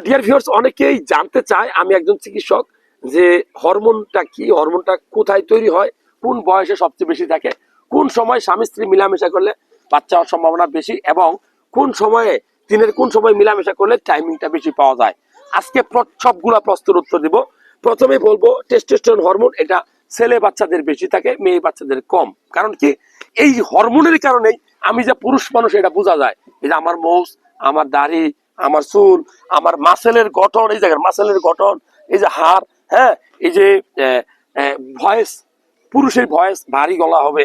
Dear viewers, অনেকেই জানতে চায়, আমি একজন চিকিৎসক, যে হরমোনটা কি, হরমোনটা কোথায় তৈরি হয়, কোন বয়সে সবচেয়ে বেশি থাকে, কোন সময় স্বামী স্ত্রী মিলামেশা করলে বাচ্চা হওয়ার সম্ভাবনা বেশি, এবং কোন সময়ে, দিনের কোন সময় মিলামেশা করলে টাইমিংটা বেশি পাওয়া যায়। আজকে সবগুলা প্রশ্নের উত্তর দিব। প্রথমে বলবো টেস্টোস্টেরন হরমোন, এটা ছেলে বাচ্চাদের বেশি থাকে, মেয়ে বাচ্চাদের কম। কারণ কি, এই হরমোনের কারণেই আমি যে পুরুষ মানুষ এটা বোঝা যায়। এই যে আমার মোষ, আমার দাড়ি, আমার চুল, আমার মাসেলের গঠন, এই জায়গার মাসেলের গঠন, এই যে হাড়, হ্যাঁ, এই যে ভয়েস, পুরুষের ভয়েস ভারী গলা হবে,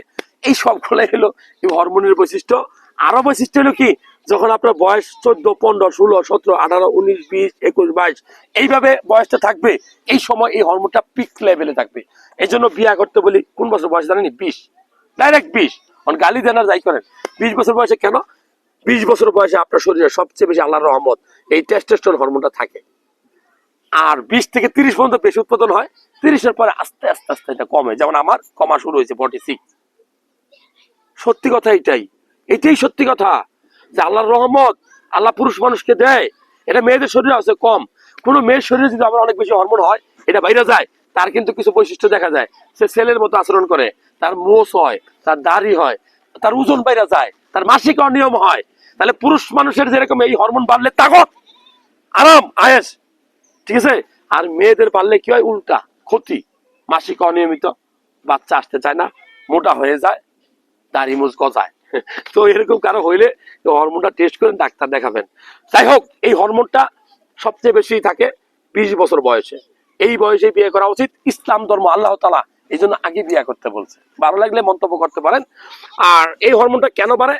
এই সবগুলো হলো এই হরমোনের বৈশিষ্ট্য। আরো বৈশিষ্ট্য হলো কি, যখন আপনার বয়স 14, 15, 16, 17, 18, 19, 20, 21, 22 এইভাবে বয়সটা থাকবে, এই সময় এই হরমোনটা পিক লেভেলে থাকবে। এই জন্য বিয়ে করতে বলি কোন বছর বয়স জানেনি? 20, ডাইরেক্ট 20। গালি দেন আর যাই করেন, 20 বছর বয়সে। কেন? 20 বছর বয়সে আপনার শরীরে সবচেয়ে বেশি আল্লাহর রহমত এই টেস্টোস্টেরন হরমোনটা থাকে। আর 20 থেকে 30 পর্যন্ত বেশি উৎপাদন হয়, 30-এর পরে আস্তে আস্তে আস্তে এটা কমে। যেমন আমার কমা শুরু হয়েছে 46। সত্যি কথা এটাই, এটাই সত্যি কথা, যে আল্লাহর রহমত আল্লাহ পুরুষ মানুষকে দেয়, এটা মেয়েদের শরীরে আছে কম। কোনো মেয়ের শরীরে যদি আমার অনেক বেশি হরমোন হয়, এটা বাইরে যায়, তার কিন্তু কিছু বৈশিষ্ট্য দেখা যায়। সে ছেলের মতো আচরণ করে, তার মোষ হয়, তার দাড়ি হয়, তার ওজন বাইরে যায়, তার মাসিক অনিয়ম হয়। তাহলে পুরুষ মানুষের যেরকম এই হরমোন বাড়লে তাগত, আরাম, আয়েস, ঠিক আছে। আর মেয়েদের বাড়লে কি হয়? উল্টা, ক্ষতি, মাসিক অনিয়মিত, বাচ্চা আসতে চায় না, মোটা হয়ে যায়, দাড়ি মুজ গজায়। তো এরকম কারো হইলে হরমোনটা টেস্ট করেন, ডাক্তার দেখাবেন। যাই হোক, এই হরমোনটা সবচেয়ে বেশি থাকে 20 বছর বয়সে। এই বয়সে বিয়ে করা উচিত। ইসলাম ধর্ম, আল্লাহ তাআলা এই জন্য আগে বিয়ে করতে বলছে। ভালো লাগলে মন্তব্য করতে পারেন। আর এই হরমোনটা কেন বাড়ে